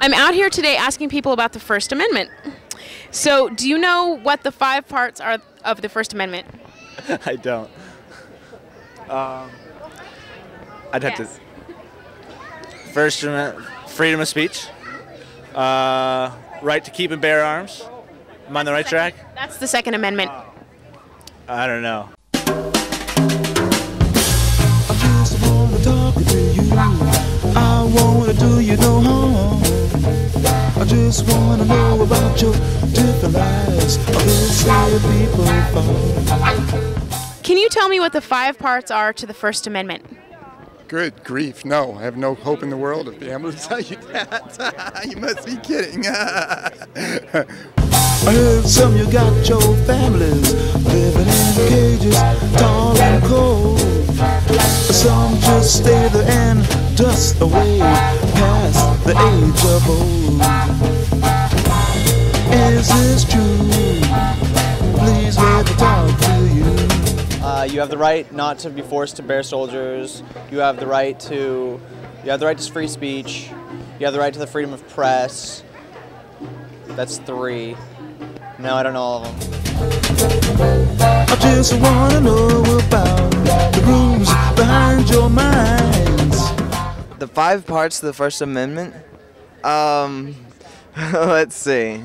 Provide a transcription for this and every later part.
I'm out here today asking people about the First Amendment. So, do you know what the 5 parts are of the First Amendment? I don't. I'd have to. First Amendment, freedom of speech, right to keep and bear arms. Am I on the right track? That's the Second Amendment. I don't know. I just wanna talk to you. I wanna do you no harm. I just wanna know about your different lives. I will say people fall. Can you tell me what the 5 parts are to the First Amendment? Good grief, no. I have no hope in the world of being able to tell you that. You must be kidding. I heard some you got your families living in cages, tall and cold. Some just stay there and dust away past the age of old. Is this true? Please let me talk to you. You have the right not to be forced to bear soldiers. You have the right to free speech. You have the right to the freedom of press. That's 3. No, I don't know all of them. I just wanna know about the rooms behind your minds. The 5 parts of the First Amendment? Let's see.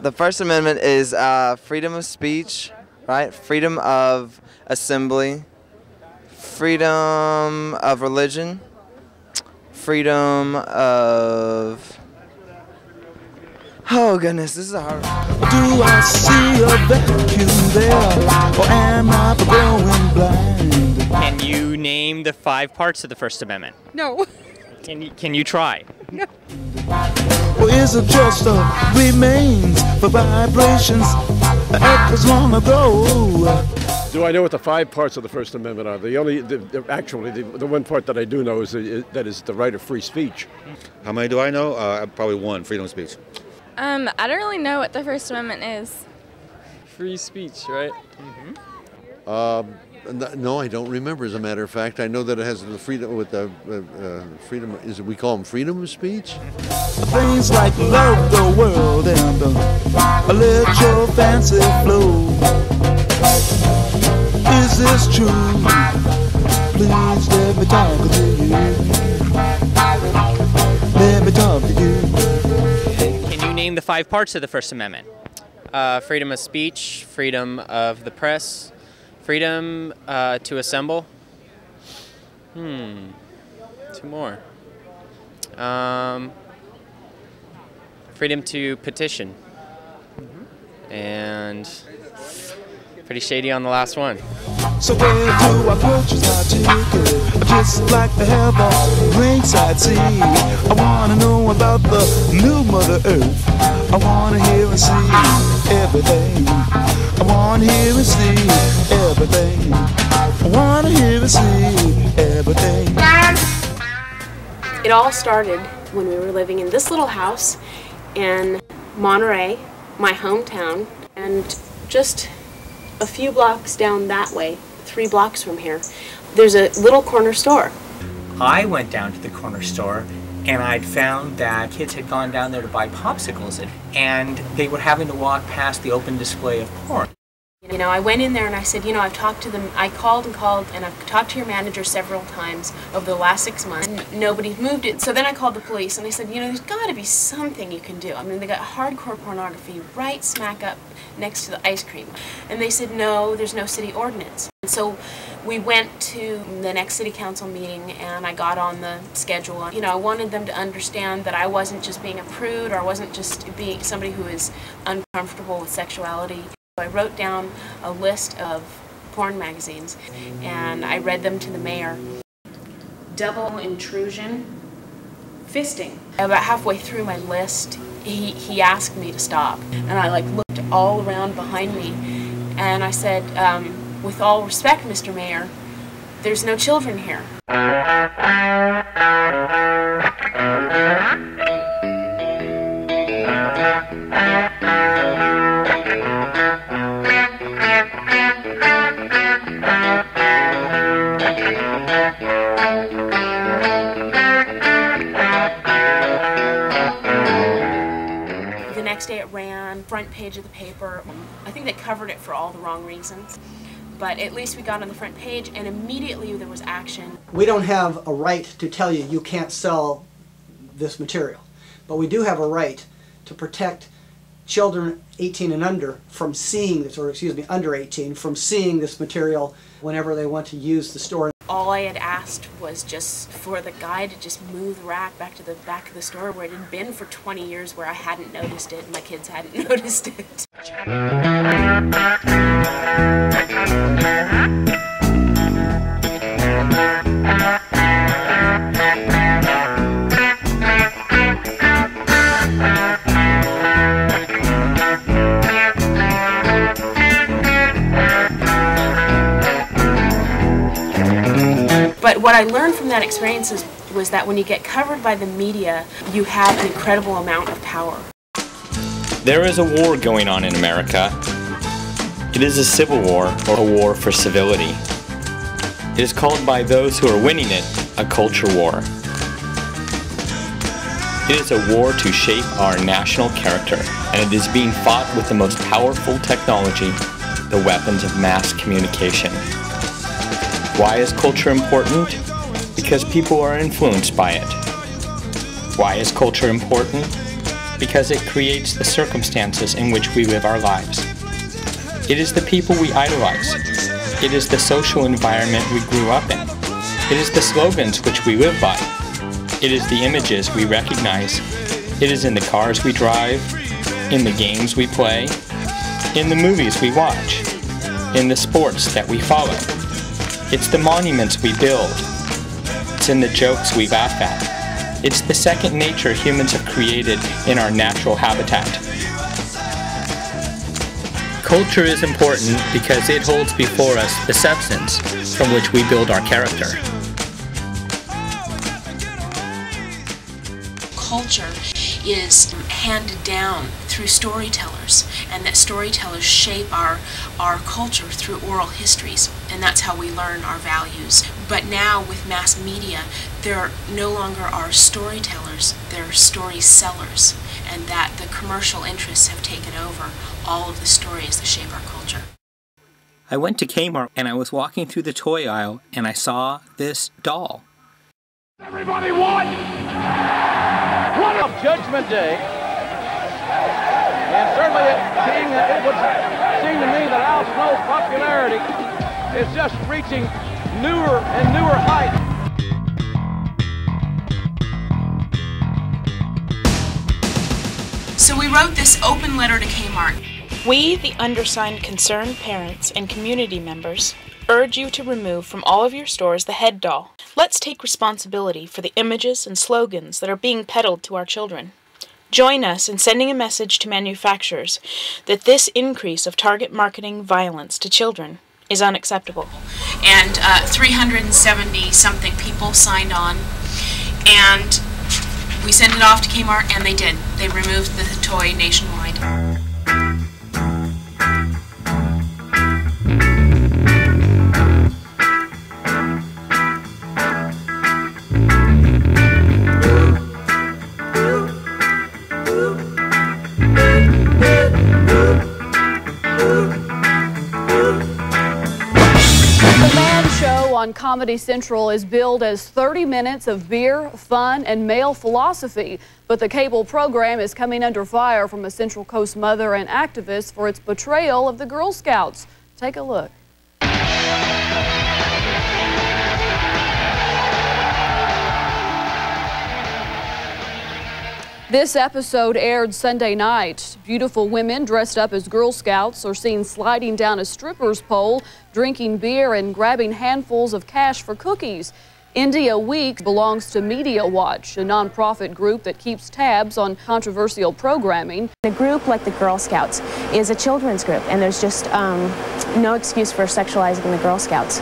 The First Amendment is freedom of speech, right? Freedom of assembly, freedom of religion, freedom of... Oh goodness, this is a hard one. Do I see a vacuum there, or am I going blind? Can you name the 5 parts of the First Amendment? No. Can you try? Or is it just remains for vibrations echoes long ago? Do I know what the 5 parts of the First Amendment are? The one part that I do know is that is the right of free speech. How many do I know? Probably 1, freedom of speech. I don't really know what the First Amendment is. Free speech, right? No, I don't remember. As a matter of fact, I know that it has the freedom with the freedom. We call them freedom of speech. Things like love the world and let your fancy flow. Is this true? Please let me talk to you. Let me talk to you. Can you name the 5 parts of the First Amendment? Freedom of speech, freedom of the press, freedom to assemble. 2 more. Freedom to petition. And pretty shady on the last one. So where do I purchase my ticket? I'd just like to have a ringside seat. I want to know about the new Mother Earth. I want to hear and see everything. I want to hear and see everything. I want to hear and see everything. It all started when we were living in this little house in Monterey, my hometown, and just a few blocks down that way, 3 blocks from here, there's a little corner store. I went down to the corner store and I'd found that kids had gone down there to buy popsicles and they were having to walk past the open display of porn. You know, I went in there and I said, you know, I've talked to them, I called and I've talked to your manager several times over the last 6 months and nobody's moved it. So then I called the police and they said, you know, there's got to be something you can do. I mean, they got hardcore pornography right smack up next to the ice cream. And they said, no, there's no city ordinance. And so we went to the next city council meeting and I got on the schedule. You know, I wanted them to understand that I wasn't just being a prude or I wasn't just being somebody who is uncomfortable with sexuality. I wrote down a list of porn magazines and I read them to the mayor. Double intrusion, fisting. About halfway through my list, he asked me to stop. And I looked all around behind me and I said, with all respect, Mr. Mayor, there's no children here. next day it ran, front page of the paper. I think they covered it for all the wrong reasons. But at least we got on the front page, and immediately there was action. We don't have a right to tell you you can't sell this material, but we do have a right to protect children 18 and under from seeing this, or excuse me, under 18, from seeing this material whenever they want to use the store. All I had asked was just for the guy to just move the rack back to the back of the store where it had been for 20 years, where I hadn't noticed it and my kids hadn't noticed it. But what I learned from that experience was that when you get covered by the media, you have an incredible amount of power. There is a war going on in America. It is a civil war, or a war for civility. It is called by those who are winning it a culture war. It is a war to shape our national character, and it is being fought with the most powerful technology, the weapons of mass communication. Why is culture important? Because people are influenced by it. Why is culture important? Because it creates the circumstances in which we live our lives. It is the people we idolize. It is the social environment we grew up in. It is the slogans which we live by. It is the images we recognize. It is in the cars we drive, in the games we play, in the movies we watch, in the sports that we follow. It's the monuments we build. It's in the jokes we laugh at. It's the second nature humans have created in our natural habitat. Culture is important because it holds before us the substance from which we build our character. Culture is handed down through storytellers, and that storytellers shape our culture through oral histories, and that's how we learn our values. But now with mass media, there no longer are storytellers, there are story sellers, and that the commercial interests have taken over all of the stories that shape our culture. I went to Kmart and I was walking through the toy aisle and I saw this doll. Everybody watch! What of Judgment Day? And certainly it would seem to me that Al Snow's popularity is just reaching newer and newer heights. So we wrote this open letter to Kmart. We, the undersigned concerned parents and community members, urge you to remove from all of your stores the head doll. Let's take responsibility for the images and slogans that are being peddled to our children. Join us in sending a message to manufacturers that this increase of target marketing violence to children is unacceptable. And 370-something people signed on, and we sent it off to Kmart, and they did. They removed the toy nationwide. On Comedy Central is billed as 30 minutes of beer, fun, and male philosophy. But the cable program is coming under fire from a Central Coast mother and activist for its betrayal of the Girl Scouts. Take a look. This episode aired Sunday night. Beautiful women dressed up as Girl Scouts are seen sliding down a stripper's pole, drinking beer and grabbing handfuls of cash for cookies. India Week belongs to Media Watch, a nonprofit group that keeps tabs on controversial programming. A group like the Girl Scouts is a children's group, and there's just no excuse for sexualizing the Girl Scouts.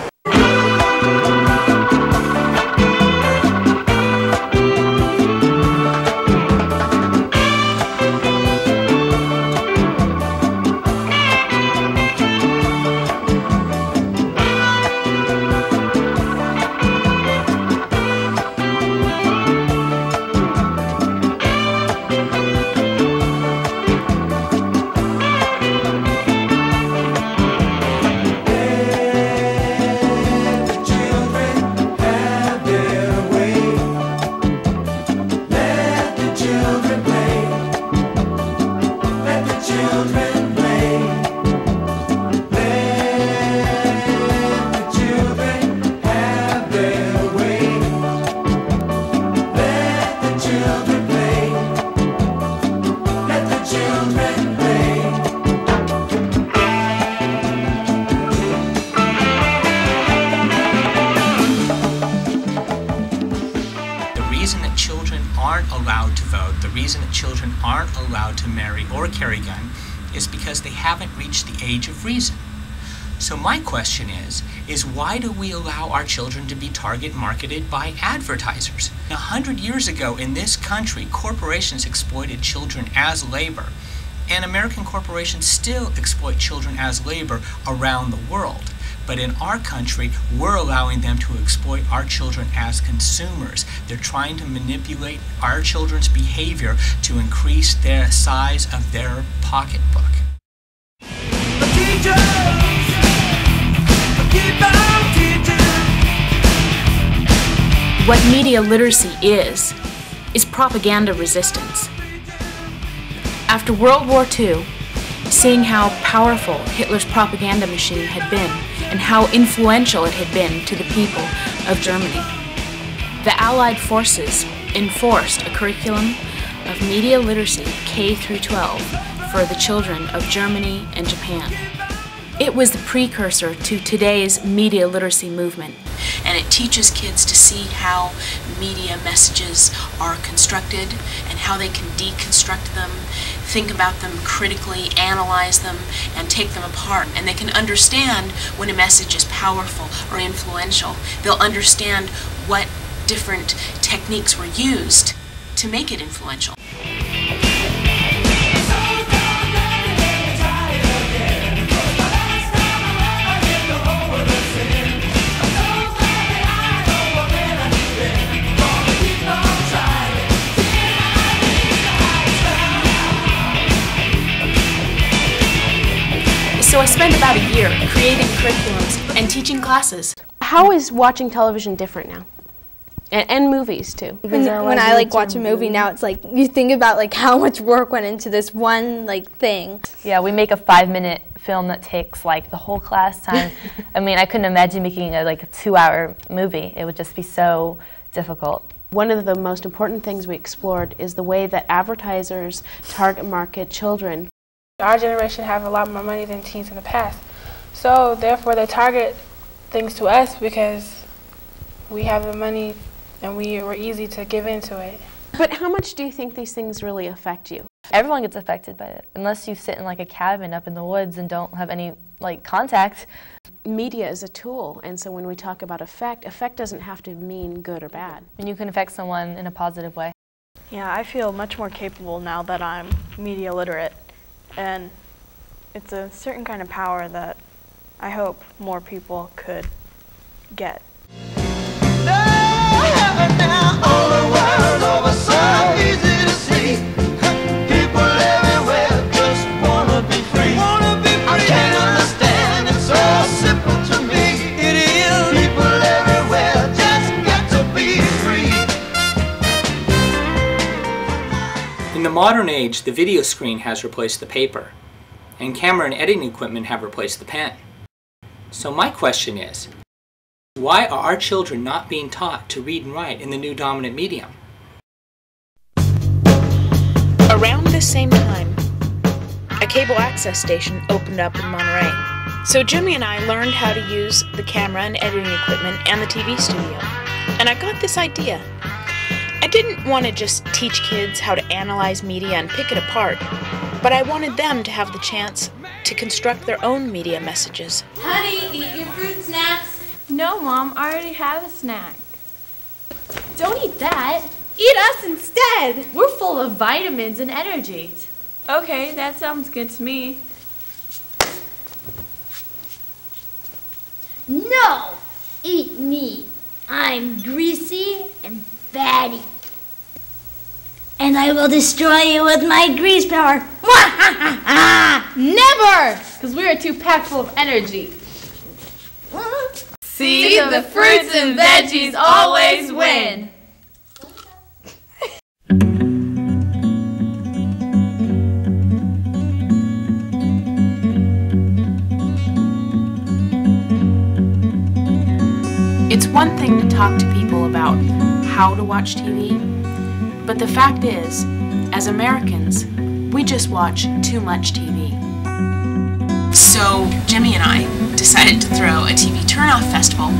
children aren't allowed to marry or carry a gun is because they haven't reached the age of reason. So my question is why do we allow our children to be target marketed by advertisers? 100 years ago in this country, corporations exploited children as labor, and American corporations still exploit children as labor around the world. But in our country, we're allowing them to exploit our children as consumers. They're trying to manipulate our children's behavior to increase the size of their pocketbook. What media literacy is propaganda resistance. After World War II, seeing how powerful Hitler's propaganda machine had been and how influential it had been to the people of Germany, the Allied forces enforced a curriculum of media literacy K through 12 for the children of Germany and Japan. It was the precursor to today's media literacy movement, and it teaches kids to see how media messages are constructed and how they can deconstruct them, think about them critically, analyze them, and take them apart. And they can understand when a message is powerful or influential. They'll understand what different techniques were used to make it influential. So I spent about a year creating curriculums and teaching classes. How is watching television different now? And movies too. When I like watch a movie now, it's like you think about like how much work went into this one like thing. Yeah, we make a 5-minute film that takes like the whole class time. I mean, I couldn't imagine making a 2-hour movie. It would just be so difficult. One of the most important things we explored is the way that advertisers target market children. Our generation have a lot more money than teens in the past, so therefore they target things to us because we have the money and we're easy to give into it. But how much do you think these things really affect you? Everyone gets affected by it, unless you sit in like a cabin up in the woods and don't have any contact. Media is a tool, and so when we talk about effect doesn't have to mean good or bad. And you can affect someone in a positive way. Yeah, I feel much more capable now that I'm media literate. And it's a certain kind of power that I hope more people could get. In the modern age, the video screen has replaced the paper, and camera and editing equipment have replaced the pen. So my question is, why are our children not being taught to read and write in the new dominant medium? Around this same time, a cable access station opened up in Monterey. So Jimmy and I learned how to use the camera and editing equipment and the TV studio. And I got this idea. I didn't want to just teach kids how to analyze media and pick it apart, but I wanted them to have the chance to construct their own media messages. Honey, eat your fruit snacks. No, Mom, I already have a snack. Don't eat that. Eat us instead. We're full of vitamins and energy. Okay, that sounds good to me. No, eat me. I'm greasy and fatty. And I will destroy you with my grease power. Never! Because we are too packed full of energy. See, the fruits and veggies always win. It's one thing to talk to people about how to watch TV, but the fact is, as Americans, we just watch too much TV. So Jimmy and I decided to throw a TV turnoff festival.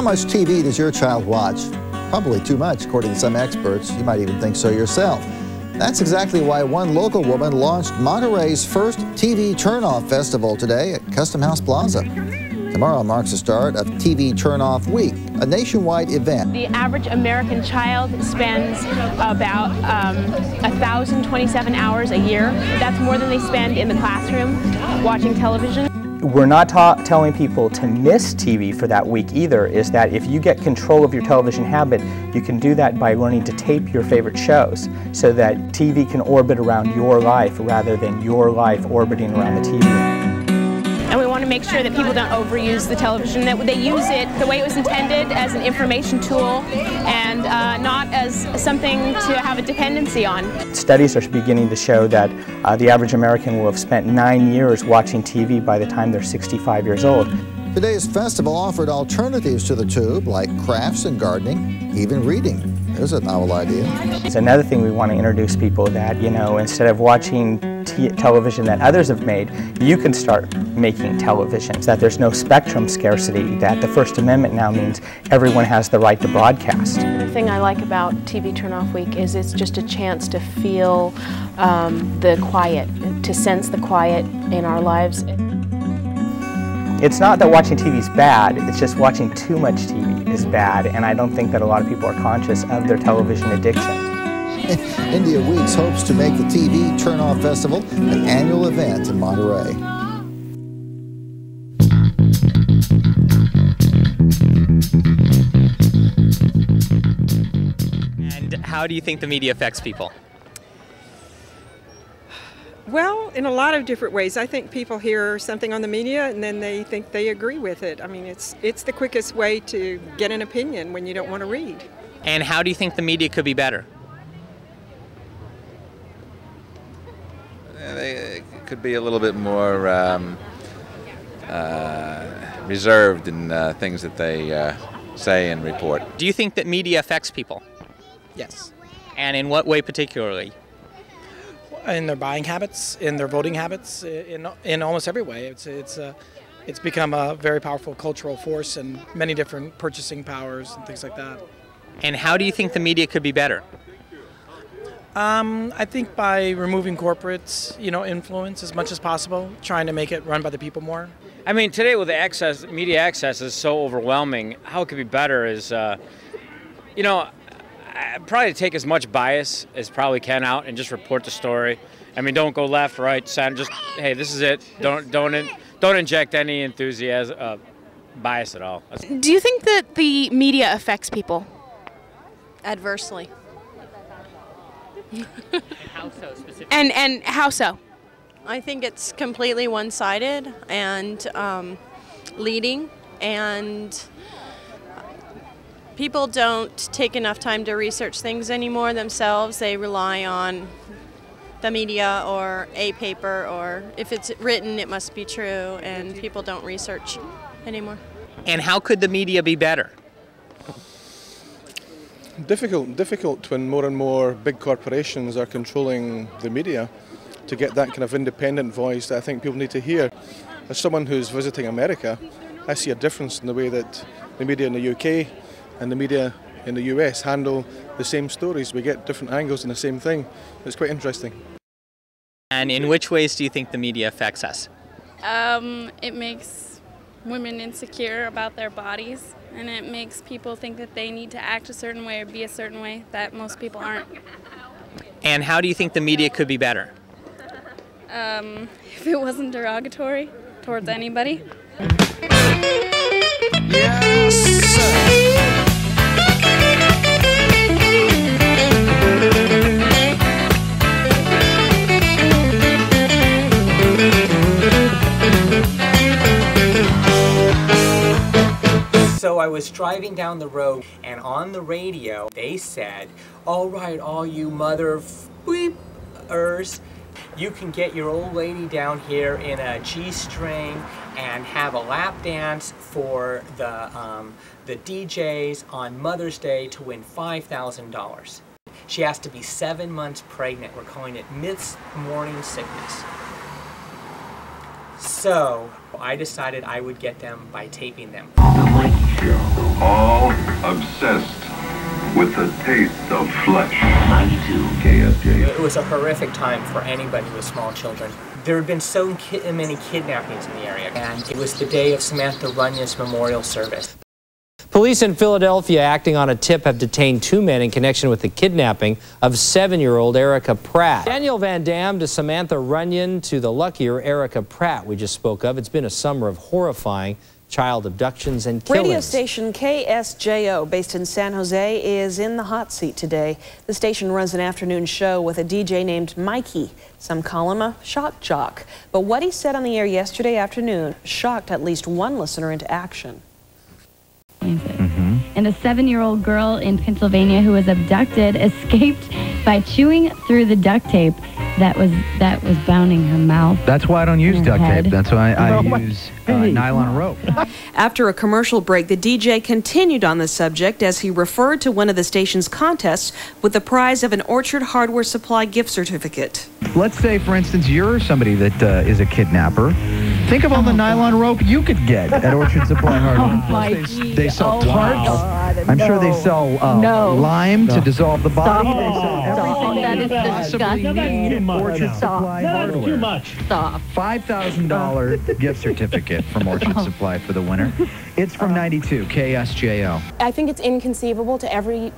How much TV does your child watch? Probably too much, according to some experts. You might even think so yourself. That's exactly why one local woman launched Monterey's first TV Turn-Off Festival today at Custom House Plaza. Tomorrow marks the start of TV Turn-Off Week, a nationwide event. The average American child spends about 1,027 hours a year. That's more than they spend in the classroom watching television. We're not telling people to miss TV for that week either, is that if you get control of your television habit, you can do that by learning to tape your favorite shows so that TV can orbit around your life rather than your life orbiting around the TV. And we want to make sure that people don't overuse the television, that they use it the way it was intended, as an information tool and not as something to have a dependency on. Studies are beginning to show that the average American will have spent 9 years watching TV by the time they're 65 years old. Today's festival offered alternatives to the tube, like crafts and gardening, even reading. There's a novel idea. It's another thing we want to introduce people that, you know, instead of watching television that others have made, you can start making television. That there's no spectrum scarcity, that the First Amendment now means everyone has the right to broadcast. The thing I like about TV Turn-Off Week is it's just a chance to feel the quiet, to sense the quiet in our lives. It's not that watching TV is bad, it's just watching too much TV is bad, and I don't think that a lot of people are conscious of their television addiction. India Weeks hopes to make the TV Turn-Off Festival an annual event in Monterey. And how do you think the media affects people? Well, in a lot of different ways. I think people hear something on the media and then they think they agree with it. I mean, it's the quickest way to get an opinion when you don't want to read. And how do you think the media could be better? It could be a little bit more reserved in things that they say and report. Do you think that media affects people? Yes. And in what way particularly? In their buying habits, in their voting habits, in almost every way. It's become a very powerful cultural force and many different purchasing powers and things like that. And how do you think the media could be better? I think by removing corporate, influence as much as possible, trying to make it run by the people more. I mean, today with the media access is so overwhelming. How it could be better is, probably take as much bias as probably can out and just report the story. I mean, don't go left, right, center. Just, hey, this is it. Don't inject any enthusiasm, bias at all. Do you think that the media affects people? Adversely. And how so specifically? And how so? I think it's completely one-sided and leading, and people don't take enough time to research things anymore themselves. They rely on the media or a paper, or if it's written, it must be true, and people don't research anymore. And how could the media be better? Difficult when more and more big corporations are controlling the media, to get that kind of independent voice that I think people need to hear. As someone who's visiting America, I see a difference in the way that the media in the UK and the media in the US handle the same stories. We get different angles on the same thing. It's quite interesting. And in which ways do you think the media affects us? It makes women insecure about their bodies, and it makes people think that they need to act a certain way or be a certain way that most people aren't. And how do you think the media could be better? If it wasn't derogatory towards anybody. Yes, sir. So I was driving down the road, and on the radio they said, "All right, all you mother bleepers, you can get your old lady down here in a G-string and have a lap dance for the DJs on Mother's Day to win $5,000. She has to be 7 months pregnant. We're calling it Myths Morning Sickness. So I decided I would get them by taping them. The Mike Show, all obsessed with the taste of flesh. 92 KSJ. It was a horrific time for anybody with small children. There had been so many kidnappings in the area, and it was the day of Samantha Runyon's memorial service. Police in Philadelphia, acting on a tip, have detained 2 men in connection with the kidnapping of 7-year-old Erica Pratt. Daniel Van Dam to Samantha Runyon to the luckier Erica Pratt we just spoke of. It's been a summer of horrifying child abductions and killings. Radio station KSJO, based in San Jose, is in the hot seat today. The station runs an afternoon show with a DJ named Mikey. Some call him a shock jock. But what he said on the air yesterday afternoon shocked at least one listener into action. And a 7-year-old girl in Pennsylvania who was abducted escaped by chewing through the duct tape that was bounding her mouth. That's why I don't use duct tape. That's why I use nylon rope. After a commercial break, the DJ continued on the subject as he referred to one of the station's contests with the prize of an Orchard Hardware Supply gift certificate. Let's say, for instance, you're somebody that is a kidnapper. Think of all the nylon rope you could get at Orchard Supply Hardware. They sell tarts. I'm sure they sell lime to dissolve the body. They sell everything that is possibly need at Orchard Supply Hardware. Too much. Stop. $5,000 gift certificate from Orchard Supply for the winner. It's from 92 KSJO. I think it's inconceivable to every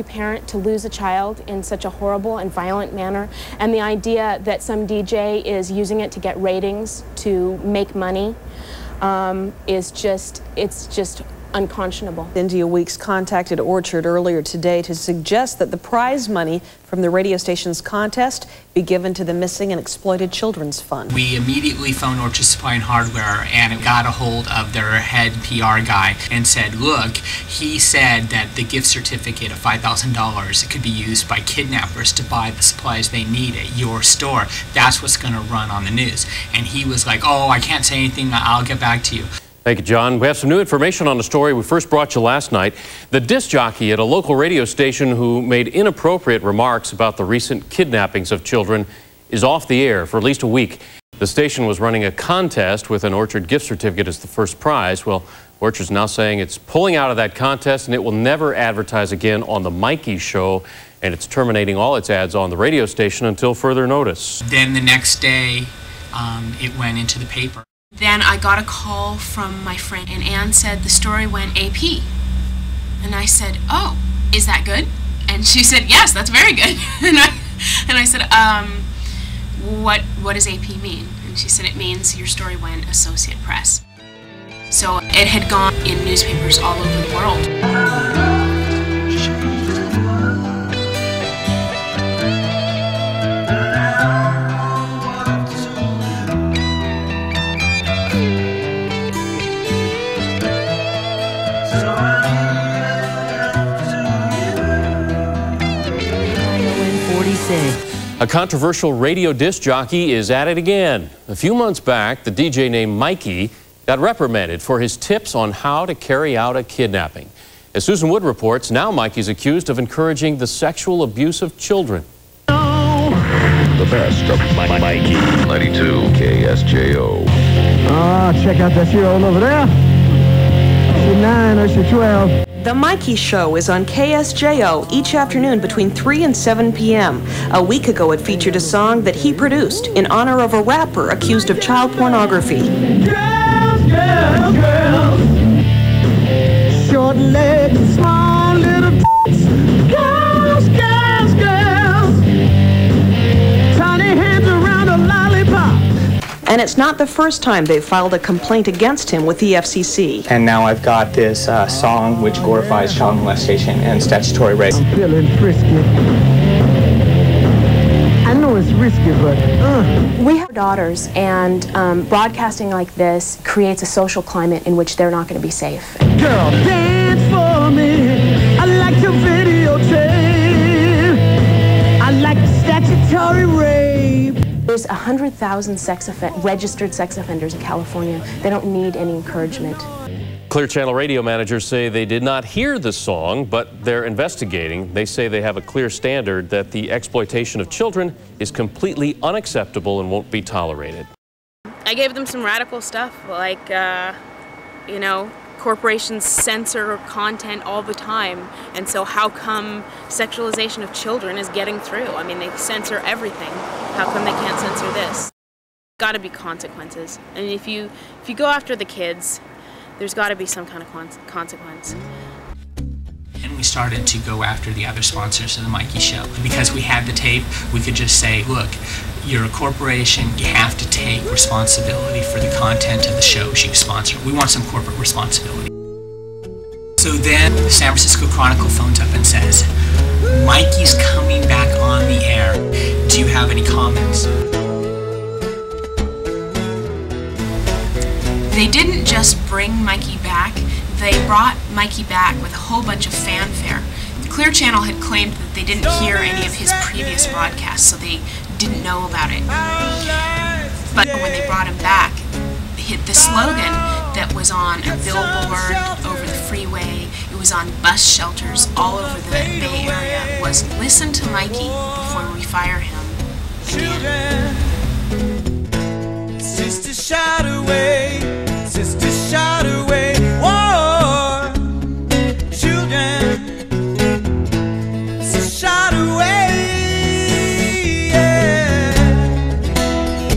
parent to lose a child in such a horrible and violent manner, and the idea that some DJ is using it to get ratings, to make money, it's just unconscionable. India Weeks contacted Orchard earlier today to suggest that the prize money from the radio station's contest be given to the Missing and Exploited Children's Fund. We immediately phoned Orchard Supply and Hardware and got a hold of their head PR guy and said, look, he said that the gift certificate of $5,000 could be used by kidnappers to buy the supplies they need at your store. That's what's going to run on the news. And he was like, oh, I can't say anything, I'll get back to you. Thank you, John. We have some new information on the story we first brought you last night. The disc jockey at a local radio station who made inappropriate remarks about the recent kidnappings of children is off the air for at least a week. The station was running a contest with an Orchard gift certificate as the first prize. Well, Orchard's now saying it's pulling out of that contest and it will never advertise again on the Mikey Show, and it's terminating all its ads on the radio station until further notice. Then the next day, it went into the paper. Then I got a call from my friend, and Ann said the story went AP. And I said, oh, is that good? And she said, yes, that's very good. and I said, what does AP mean? And she said, it means your story went Associate Press. So it had gone in newspapers all over the world. A controversial radio disc jockey is at it again. A few months back, the DJ named Mikey got reprimanded for his tips on how to carry out a kidnapping. As Susan Wood reports, now Mikey's accused of encouraging the sexual abuse of children. The best of Mikey. 92 KSJO. Check out that year-old over there. She 9 or she 12. The Mikey Show is on KSJO each afternoon between 3 and 7 p.m. A week ago, it featured a song that he produced in honor of a rapper accused of child pornography. Girls, girls, girls. Short legs, small little tits. Girls, girls, girls. Tiny hands around a lollipop. And it's not the first time they've filed a complaint against him with the FCC. And now I've got this song which glorifies child molestation and statutory rape. I'm feeling frisky. I know it's risky, but We have daughters, and broadcasting like this creates a social climate in which they're not going to be safe. Girl, dance for me. I like to videotape. I like statutory rape. There's 100,000 registered sex offenders in California. They don't need any encouragement. Clear Channel radio managers say they did not hear the song, but they're investigating. They say they have a clear standard that the exploitation of children is completely unacceptable and won't be tolerated. I gave them some radical stuff, like, corporations censor content all the time, and so how come sexualization of children is getting through? I mean, they censor everything. How come they can't censor this? Got to be consequences. And if you go after the kids, there's got to be some kind of consequence. And we started to go after the other sponsors of the Mikey Show. Because we had the tape, we could just say, look, you're a corporation, you have to take responsibility for the content of the shows you sponsor. We want some corporate responsibility. So then the San Francisco Chronicle phones up and says, Mikey's coming back on the air. Do you have any comments? They didn't just bring Mikey back, they brought Mikey back with a whole bunch of fanfare. Clear Channel had claimed that they didn't hear any of his previous broadcasts, so they didn't know about it. But when they brought him back, the slogan that was on a billboard over the freeway, it was on bus shelters all over the Bay Area, was "Listen to Mikey before we fire him again." Sister shot away, sister shot away, war, children, shot away, yeah.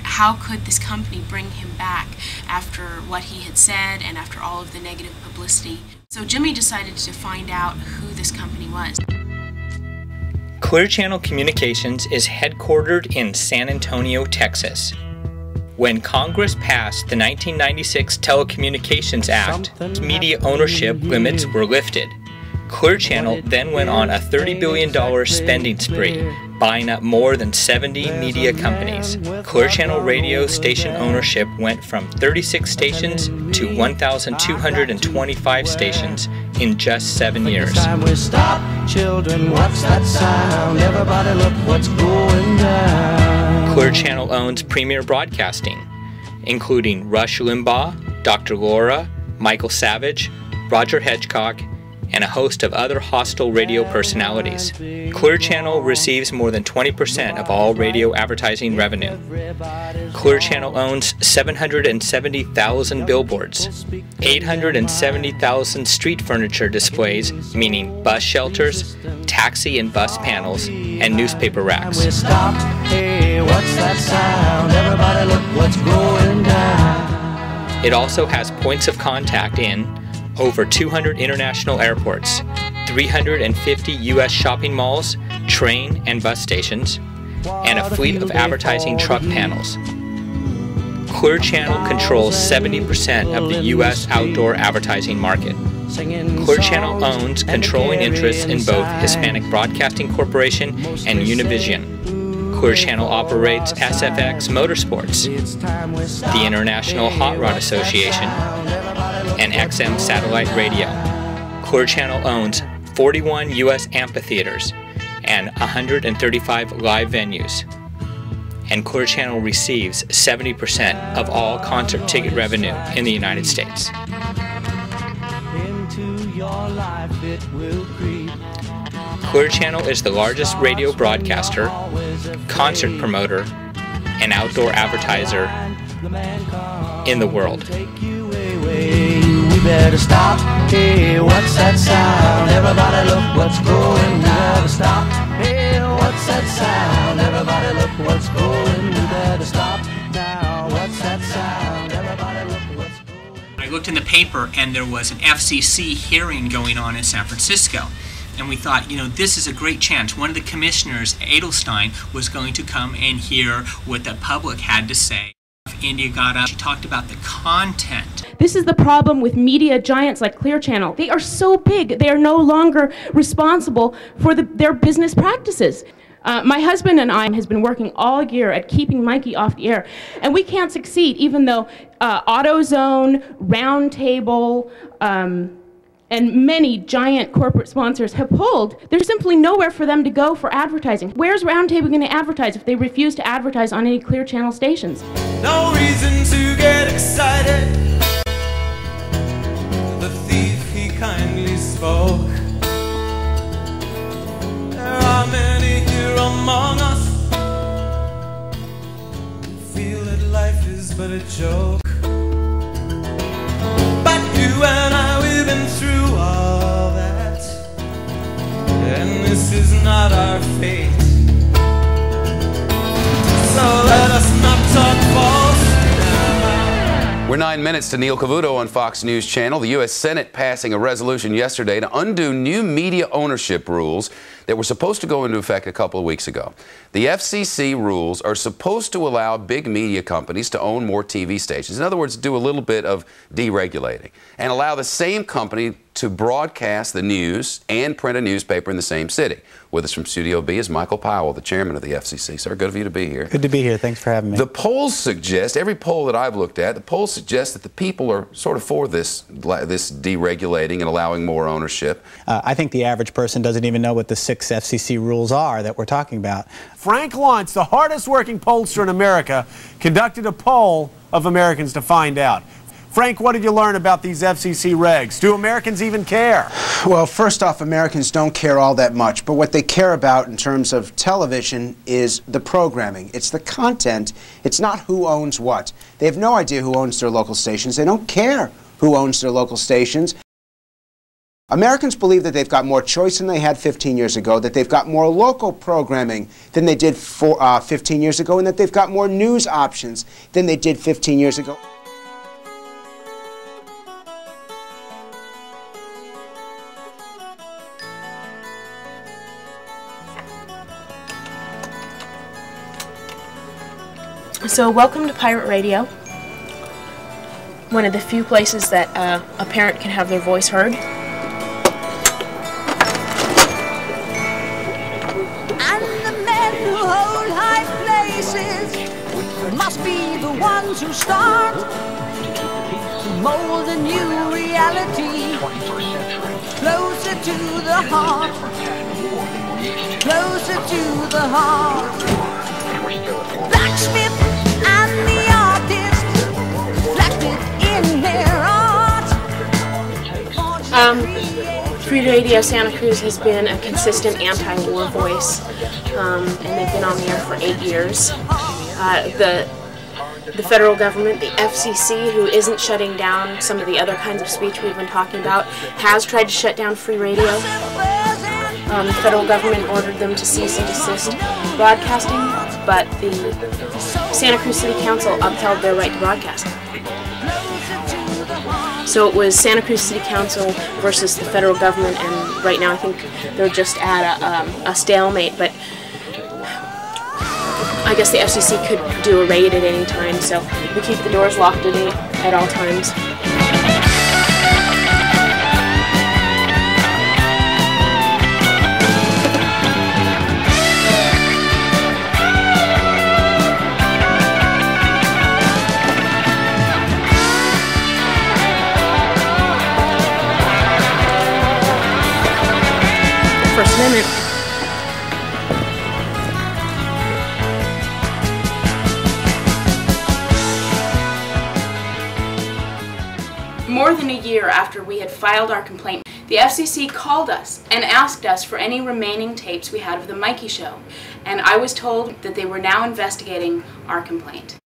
How could this company bring him back after what he had said and after all of the negative publicity? So Jimmy decided to find out who this company was. Clear Channel Communications is headquartered in San Antonio, Texas. When Congress passed the 1996 Telecommunications Act, media ownership limits were lifted. Clear Channel then went on a $30 billion spending spree, buying up more than 70 media companies. Clear Channel radio station ownership went from 36 stations to 1,225 stations in just 7 years. Children, what's that sound? Everybody look what's going down. Clear Channel owns Premier Broadcasting, including Rush Limbaugh, Dr. Laura, Michael Savage, Roger Hedgecock, and a host of other hostile radio personalities. Clear Channel receives more than 20% of all radio advertising revenue. Clear Channel owns 770,000 billboards, 870,000 street furniture displays, meaning bus shelters, taxi and bus panels, and newspaper racks. Hey, what's that sound? Everybody look what's going down. It also has points of contact in over 200 international airports, 350 U.S. shopping malls, train and bus stations, and a fleet of advertising truck panels. Clear Channel controls 70% of the U.S. outdoor advertising market. Clear Channel owns controlling interests in both Hispanic Broadcasting Corporation and Univision. Clear Channel operates SFX Motorsports, the International Hot Rod Association, and XM Satellite Radio. Clear Channel owns 41 U.S. amphitheaters and 135 live venues. And Clear Channel receives 70% of all concert ticket revenue in the United States. Clear Channel is the largest radio broadcaster, concert promoter, and outdoor advertiser in the world. We better stop. Hey, what's that sound? Everybody look what's going. We better stop. Hey, what's that sound? Everybody look what's going. We better stop now. What's that sound? Everybody look what's going. I looked in the paper and there was an FCC hearing going on in San Francisco. And we thought, you know, this is a great chance. One of the commissioners, Edelstein, was going to come and hear what the public had to say. India got up, she talked about the content. This is the problem with media giants like Clear Channel. They are so big, they are no longer responsible for their business practices. My husband and I has been working all year at keeping Mikey off the air, and we can't succeed even though AutoZone, Roundtable, and many giant corporate sponsors have pulled. There's simply nowhere for them to go for advertising. Where's Roundtable going to advertise if they refuse to advertise on any Clear Channel stations? No reason to get excited. The thief, he kindly spoke. There are many here among us who feel that life is but a joke. But you and I, this is not our fate. So let us not talk false now. We're 9 minutes to Neil Cavuto on Fox News Channel. The U.S. Senate passing a resolution yesterday to undo new media ownership rules that were supposed to go into effect a couple of weeks ago. The FCC rules are supposed to allow big media companies to own more TV stations. In other words, do a little bit of deregulating and allow the same company to broadcast the news and print a newspaper in the same city. With us from Studio B is Michael Powell, the chairman of the FCC. Sir, good of you to be here. Good to be here. Thanks for having me. The polls suggest, every poll that I've looked at, the polls suggest that the people are sort of for this deregulating and allowing more ownership. I think the average person doesn't even know what the 6 FCC rules are that we're talking about. Frank Luntz, the hardest working pollster in America, conducted a poll of Americans to find out. Frank, what did you learn about these FCC regs? Do Americans even care? Well, first off, Americans don't care all that much, but what they care about in terms of television is the programming. It's the content. It's not who owns what. They have no idea who owns their local stations. They don't care who owns their local stations. Americans believe that they've got more choice than they had 15 years ago, that they've got more local programming than they did 15 years ago, and that they've got more news options than they did 15 years ago. So welcome to Pirate Radio, one of the few places that a parent can have their voice heard. And the men who hold high places must be the ones who start to mold a new reality, closer to the heart, closer to the heart. Blacksmith and the artist reflected in their art. Free Radio Santa Cruz has been a consistent anti-war voice, and they've been on the air for 8 years. The federal government, the FCC, who isn't shutting down some of the other kinds of speech we've been talking about, has tried to shut down free radio. The federal government ordered them to cease and desist broadcasting, but the Santa Cruz City Council upheld their right to broadcast. So it was Santa Cruz City Council versus the federal government, and right now I think they're just at a stalemate, but I guess the FCC could do a raid at any time, so we keep the doors locked at all times. First Amendment. More than a year after we had filed our complaint, the FCC called us and asked us for any remaining tapes we had of the Mikey Show, and I was told that they were now investigating our complaint.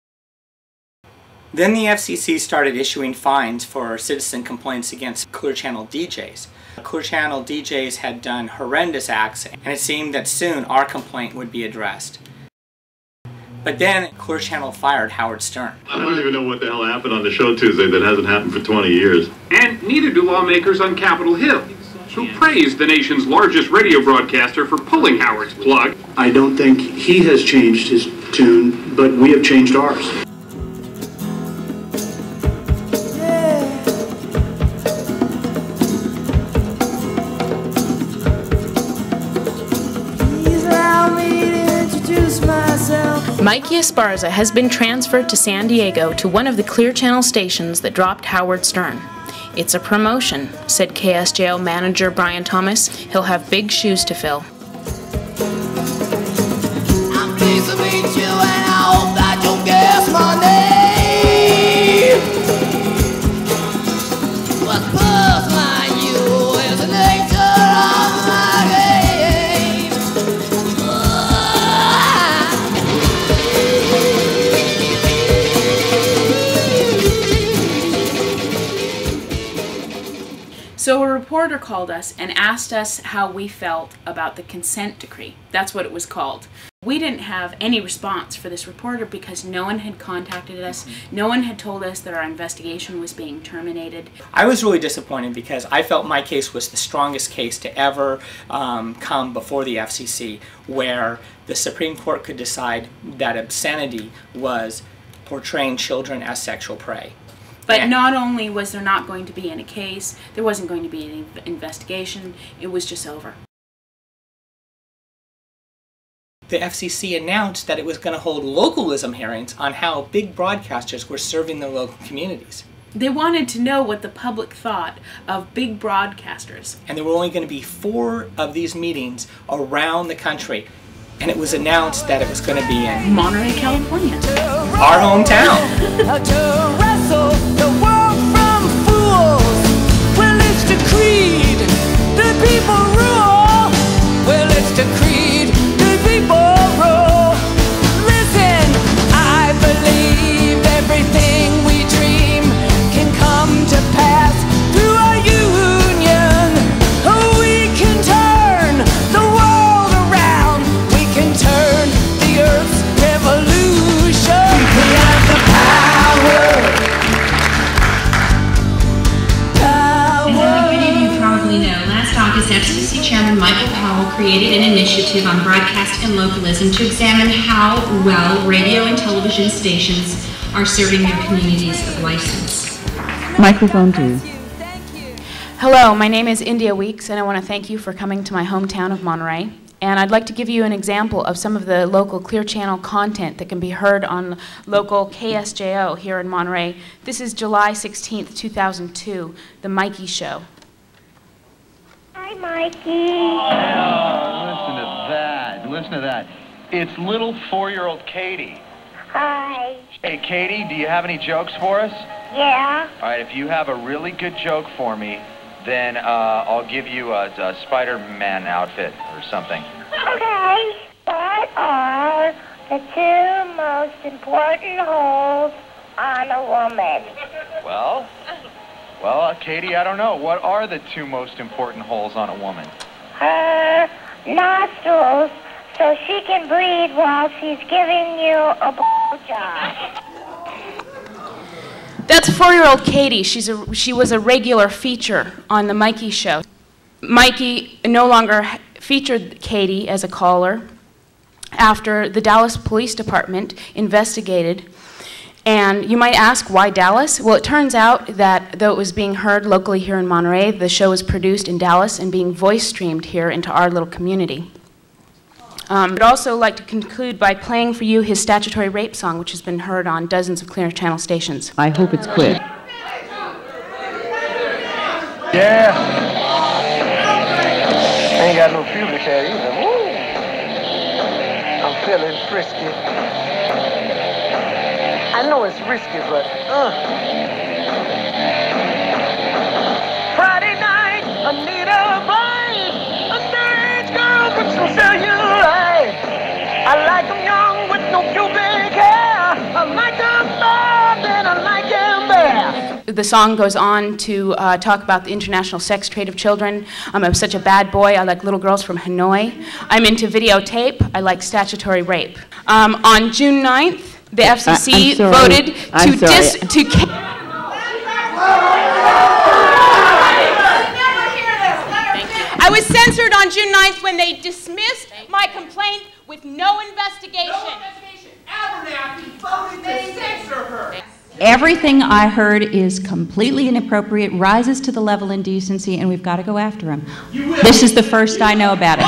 Then the FCC started issuing fines for citizen complaints against Clear Channel DJs. Clear Channel DJs had done horrendous acts, and it seemed that soon our complaint would be addressed. But then Clear Channel fired Howard Stern. I don't even know what the hell happened on the show Tuesday that hasn't happened for 20 years. And neither do lawmakers on Capitol Hill, who praised the nation's largest radio broadcaster for pulling Howard's plug. I don't think he has changed his tune, but we have changed ours. Mikey Esparza has been transferred to San Diego to one of the Clear Channel stations that dropped Howard Stern. It's a promotion, said KSJO manager Brian Thomas. He'll have big shoes to fill. I'm pleased to meet you, and I hope that you'll guess my name. But first, like you, is the nature of my game. So a report reporter called us and asked us how we felt about the consent decree. That's what it was called. We didn't have any response for this reporter because no one had contacted us. No one had told us that our investigation was being terminated. I was really disappointed because I felt my case was the strongest case to ever come before the FCC, where the Supreme Court could decide that obscenity was portraying children as sexual prey. But not only was there not going to be any case, there wasn't going to be any investigation, it was just over. The FCC announced that it was going to hold localism hearings on how big broadcasters were serving their local communities. They wanted to know what the public thought of big broadcasters. And there were only going to be 4 of these meetings around the country. And it was announced that it was going to be in Monterey, California. Our hometown. To wrestle the world from fools. Well, it's the creed, the people rule. Well, it's the creed, the people rule. Listen, I believe everything we dream can come to pass through our union. Oh, we can turn the world around. We can turn the earth's revolution. We have the power. As many of you probably know, last August, FCC Chairman Michael Powell created an initiative on broadcast and localism to examine how well radio and television stations are serving their communities of license. Microphone 2. Hello, my name is India Weeks, and I want to thank you for coming to my hometown of Monterey. And I'd like to give you an example of some of the local Clear Channel content that can be heard on local KSJO here in Monterey. This is July 16th, 2002, The Mikey Show. Hi, Mikey. Listen to that. Listen to that. It's little 4-year-old Katie. Hi. Hey, Katie, do you have any jokes for us? Yeah. All right, if you have a really good joke for me, then I'll give you a Spider-Man outfit or something. Okay. What are the 2 most important holes on a woman? Well, Katie, I don't know. What are the 2 most important holes on a woman? Her nostrils, so she can breathe while she's giving you a blowjob. That's 4-year-old Katie. She was a regular feature on The Mikey Show. Mikey no longer featured Katie as a caller after the Dallas Police Department investigated. And you might ask, why Dallas? Well, it turns out that though it was being heard locally here in Monterey, the show was produced in Dallas and being voice streamed here into our little community. I'd also like to conclude by playing for you his statutory rape song, which has been heard on dozens of Clear Channel stations. I hope it's quick. Yeah. Ain't got no pubic hair either. Woo. I'm feeling frisky. I know it's risky, but Friday night, I need a bride, a stage girl with some cellulite. I like them young with no pubic hair. I like them bald and I like them bare. The song goes on to talk about the international sex trade of children. I'm such a bad boy. I like little girls from Hanoi. I'm into videotape. I like statutory rape. On June 9th, the FCC voted to I was censored on June 9th when they dismissed my complaint with no investigation. Abernathy voted to censor her. Everything I heard is completely inappropriate, rises to the level of indecency, and we've got to go after him. This is the first I know about it.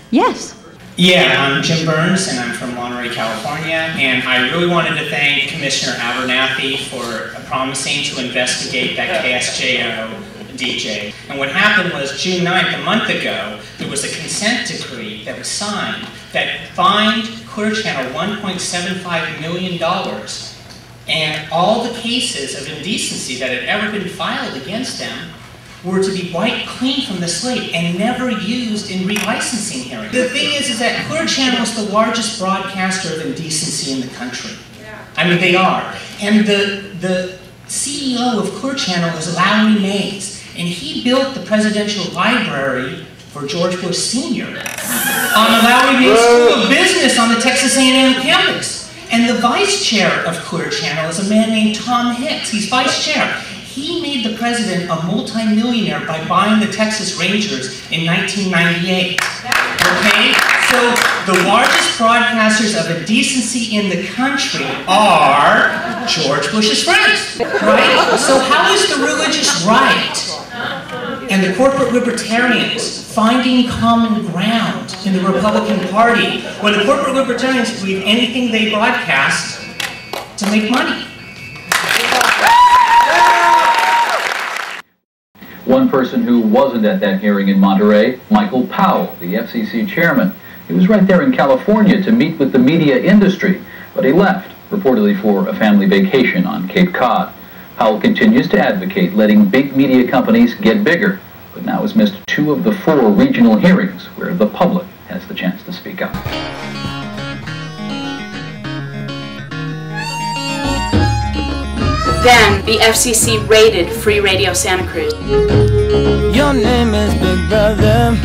Yes. Yeah, I'm Jim Burns, and I'm from Monterey, California, and I really wanted to thank Commissioner Abernathy for promising to investigate that KSJO DJ. And what happened was June 9th, a month ago, there was a consent decree that was signed that fined Clear Channel $1.75 million, and all the cases of indecency that had ever been filed against them were to be wiped clean from the slate and never used in relicensing hearings. The thing is that Clear Channel is the largest broadcaster of indecency in the country. I mean, they are. And the CEO of Clear Channel is Lowry Mays. and he built the presidential library for George Bush Sr. on the Lowry Bay School of Business on the Texas A&M campus. And the vice chair of Clear Channel is a man named Tom Hicks. He's vice chair. He made the president a multi-millionaire by buying the Texas Rangers in 1998. Okay? So the largest broadcasters of indecency in the country are George Bush's friends, right? So how is the religious right and the corporate libertarians finding common ground in the Republican Party when the corporate libertarians believe anything they broadcast to make money? One person who wasn't at that hearing in Monterey, Michael Powell, the FCC chairman. He was right there in California to meet with the media industry, but he left, reportedly for a family vacation on Cape Cod. Powell continues to advocate letting big media companies get bigger, but now has missed 2 of the 4 regional hearings where the public has the chance to speak up. Then the FCC raided Free Radio Santa Cruz. Your name is Big Brother.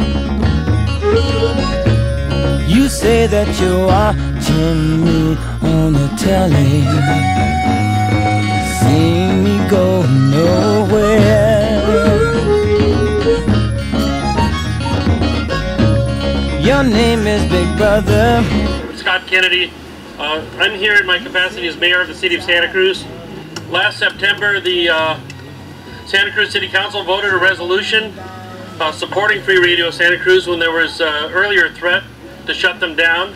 You say that you're watching me on the telly. See me go nowhere. Your name is Big Brother. Scott Kennedy. I'm here in my capacity as mayor of the city of Santa Cruz. Last September, the Santa Cruz City Council voted a resolution supporting Free Radio Santa Cruz when there was earlier threat to shut them down.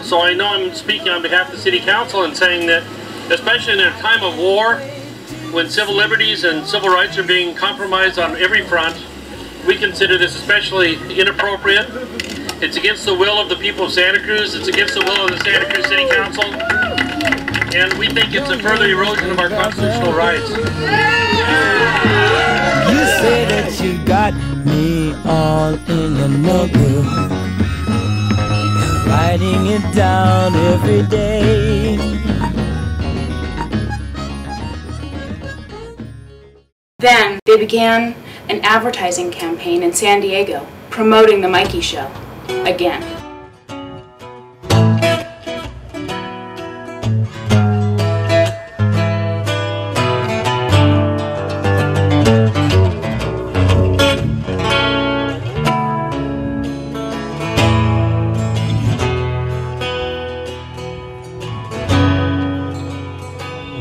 So I know I'm speaking on behalf of the City Council and saying that, especially in a time of war, when civil liberties and civil rights are being compromised on every front, we consider this especially inappropriate. It's against the will of the people of Santa Cruz. It's against the will of the Santa Cruz City Council. And we think it's a further erosion of our constitutional rights. You say that you got me all in another, writing it down every day. Then they began an advertising campaign in San Diego promoting the Mikey Show again.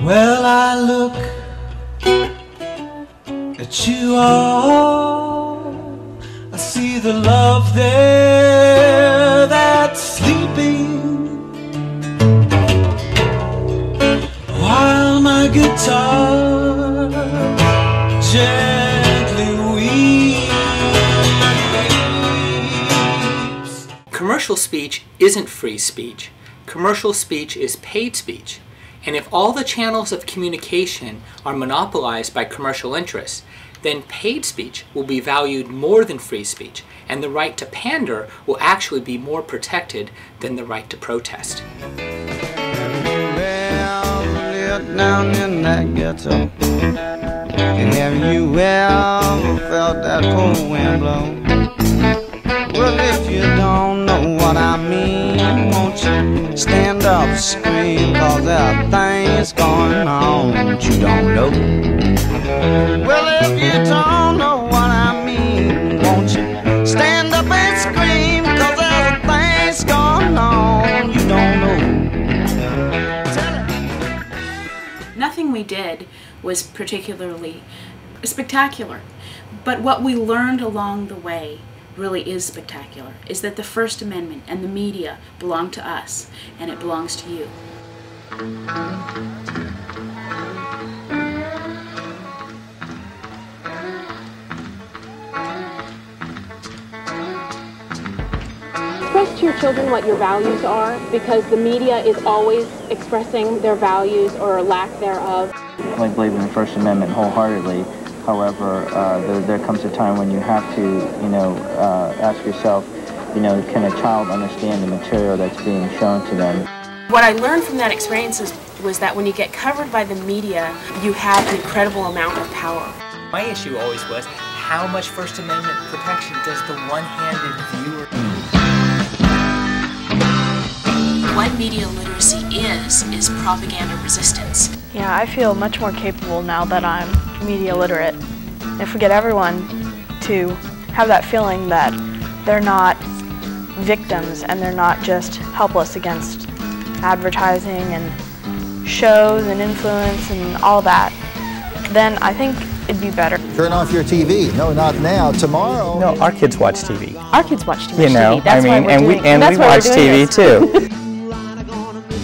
Well, I look at you all, I see the love there that's sleeping, while my guitar gently weeps. Commercial speech isn't free speech. Commercial speech is paid speech. And if all the channels of communication are monopolized by commercial interests, then paid speech will be valued more than free speech, and the right to pander will actually be more protected than the right to protest. Well, down in that ghetto, and have you ever felt that cold wind blow? Well, if you don't know what I mean, won't you stand up and scream, 'cause there are things going on that you don't know. Well, if you don't know what I mean, won't you stand up and scream, 'cause there are things going on you don't know. Nothing we did was particularly spectacular, but what we learned along the way really is spectacular, is that the First Amendment and the media belong to us, and it belongs to you. Express to your children what your values are, because the media is always expressing their values or lack thereof. I believe in the First Amendment wholeheartedly. However, there comes a time when you have to, ask yourself, can a child understand the material that's being shown to them? What I learned from that experience was that when you get covered by the media, you have an incredible amount of power. My issue always was, how much First Amendment protection does the one-handed viewer need? What media literacy is propaganda resistance. Yeah, I feel much more capable now that I'm media literate. If we get everyone to have that feeling that they're not victims and they're not just helpless against advertising and shows and influence and all that, then I think it'd be better. Turn off your TV. No, not now. Tomorrow. No, our kids watch TV. Our kids watch too much You know, TV. That's I why mean, we're and doing, we watch TV too.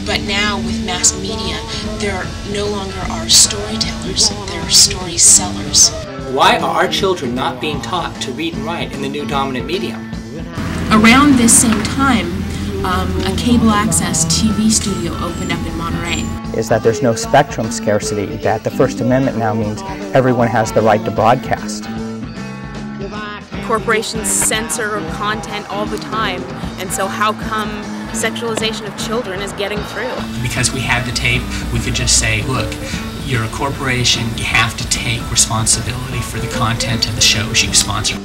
But now with mass media, there no longer are storytellers, there are story sellers. Why are our children not being taught to read and write in the new dominant medium? Around this same time, a cable access TV studio opened up in Monterey. Is that there's no spectrum scarcity, that the First Amendment now means everyone has the right to broadcast. Corporations censor content all the time, and so how come sexualization of children is getting through? Because we had the tape, we could just say, look, you're a corporation, you have to take responsibility for the content of the shows you sponsor.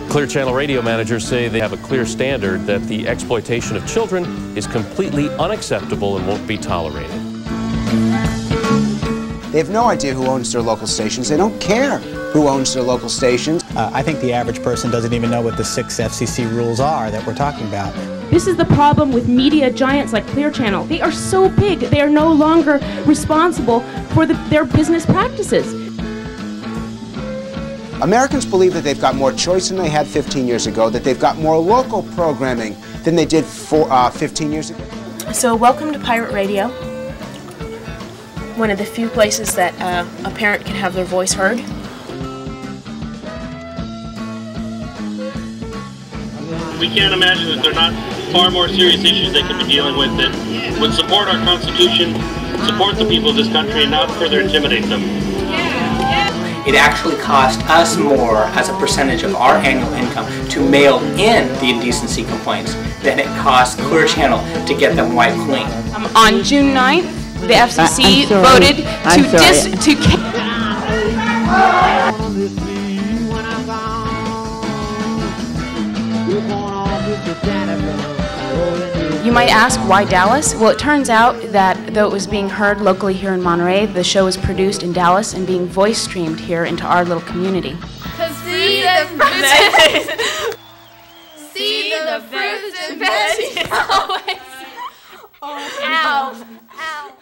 Clear Channel radio managers say they have a clear standard that the exploitation of children is completely unacceptable and won't be tolerated. They have no idea who owns their local stations. They don't care who owns their local stations. I think the average person doesn't even know what the 6 FCC rules are that we're talking about. This is the problem with media giants like Clear Channel. They are so big, they are no longer responsible for their business practices. Americans believe that they've got more choice than they had 15 years ago, that they've got more local programming than they did 15 years ago. So welcome to Pirate Radio, one of the few places that a parent can have their voice heard. We can't imagine that there are not far more serious issues they could be dealing with that would support our Constitution, support the people of this country, and not further intimidate them. It actually cost us more as a percentage of our annual income to mail in the indecency complaints than it cost Clear Channel to get them wiped clean. On June 9th, the FCC voted You might ask, why Dallas? Well, it turns out that though it was being heard locally here in Monterey, the show was produced in Dallas and being voice streamed here into our little community. See the fruits. See the fruits and veggies. Ow. Ow.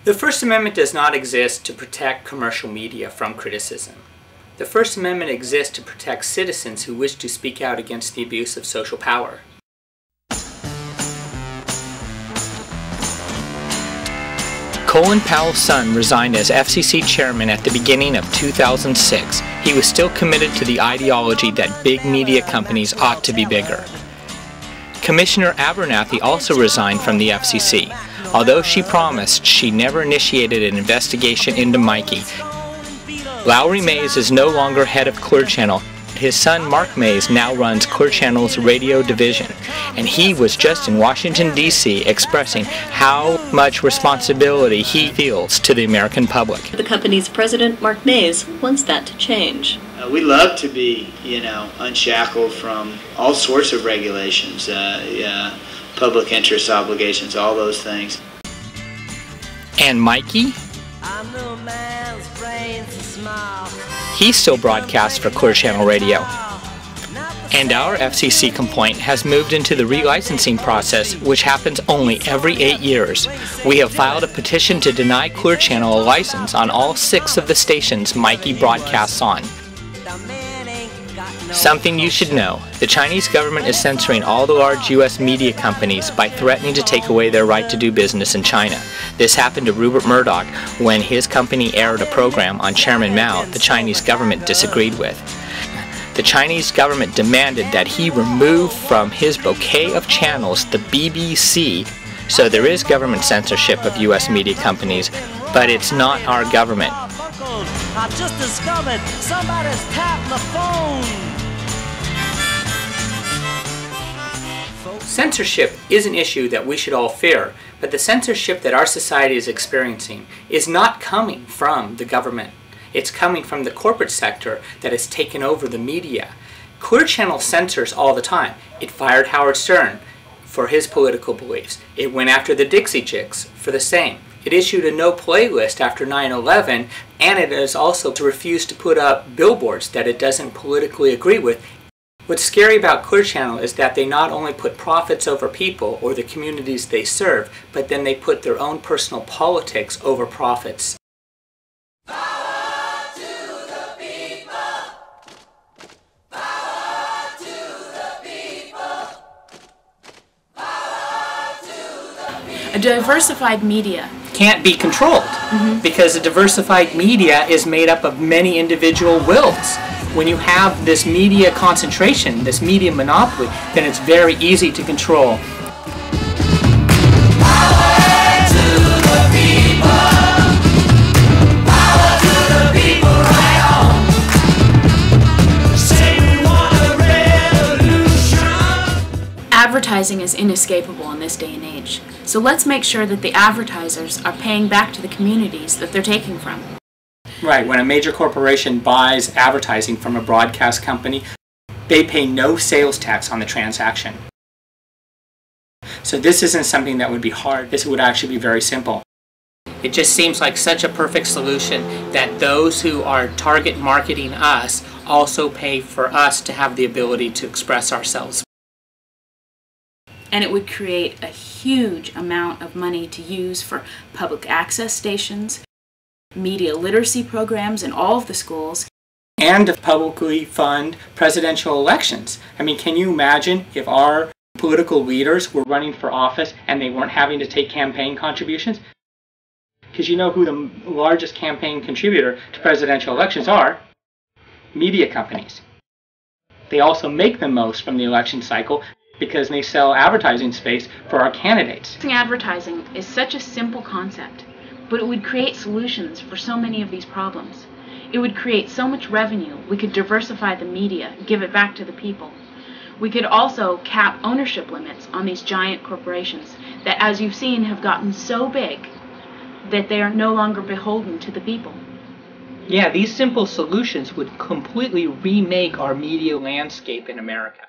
The First Amendment does not exist to protect commercial media from criticism. The First Amendment exists to protect citizens who wish to speak out against the abuse of social power. Colin Powell's son resigned as FCC chairman at the beginning of 2006. He was still committed to the ideology that big media companies ought to be bigger. Commissioner Abernathy also resigned from the FCC. Although she promised she never initiated an investigation into Mikey, Lowry Mays is no longer head of Clear Channel. His son Mark Mays now runs Clear Channel's radio division, and he was just in Washington, D.C. expressing how much responsibility he feels to the American public. The company's president, Mark Mays, wants that to change. We love to be, unshackled from all sorts of regulations, public interest obligations, all those things. And Mikey? He still broadcasts for Clear Channel Radio. And our FCC complaint has moved into the relicensing process, which happens only every 8 years. We have filed a petition to deny Clear Channel a license on all 6 of the stations Mikey broadcasts on. Something you should know, the Chinese government is censoring all the large U.S. media companies by threatening to take away their right to do business in China. This happened to Rupert Murdoch when his company aired a program on Chairman Mao the Chinese government disagreed with. The Chinese government demanded that he remove from his bouquet of channels the BBC, so there is government censorship of U.S. media companies, but it's not our government. I just discovered somebody's tapping the phone. Censorship is an issue that we should all fear, but the censorship that our society is experiencing is not coming from the government. It's coming from the corporate sector that has taken over the media. Clear Channel censors all the time. It fired Howard Stern for his political beliefs. It went after the Dixie Chicks for the same. It issued a no playlist after 9/11, and it has also refused to put up billboards that it doesn't politically agree with. What's scary about Clear Channel is that they not only put profits over people or the communities they serve, but then they put their own personal politics over profits. A diversified media Can't be controlled because a diversified media is made up of many individual wills. When you have this media concentration, this media monopoly, then it's very easy to control. Advertising is inescapable in this day and age. So let's make sure that the advertisers are paying back to the communities that they're taking from. Right, when a major corporation buys advertising from a broadcast company, they pay no sales tax on the transaction. So this isn't something that would be hard. This would actually be very simple. It just seems like such a perfect solution that those who are target marketing us also pay for us to have the ability to express ourselves. And it would create a huge amount of money to use for public access stations, media literacy programs in all of the schools, and to publicly fund presidential elections. I mean, can you imagine if our political leaders were running for office and they weren't having to take campaign contributions? Because you know who the largest campaign contributor to presidential elections are? Media companies. They also make the most from the election cycle because they sell advertising space for our candidates. Advertising is such a simple concept, but it would create solutions for so many of these problems. It would create so much revenue. We could diversify the media, give it back to the people. We could also cap ownership limits on these giant corporations that, as you've seen, have gotten so big that they are no longer beholden to the people. Yeah, these simple solutions would completely remake our media landscape in America.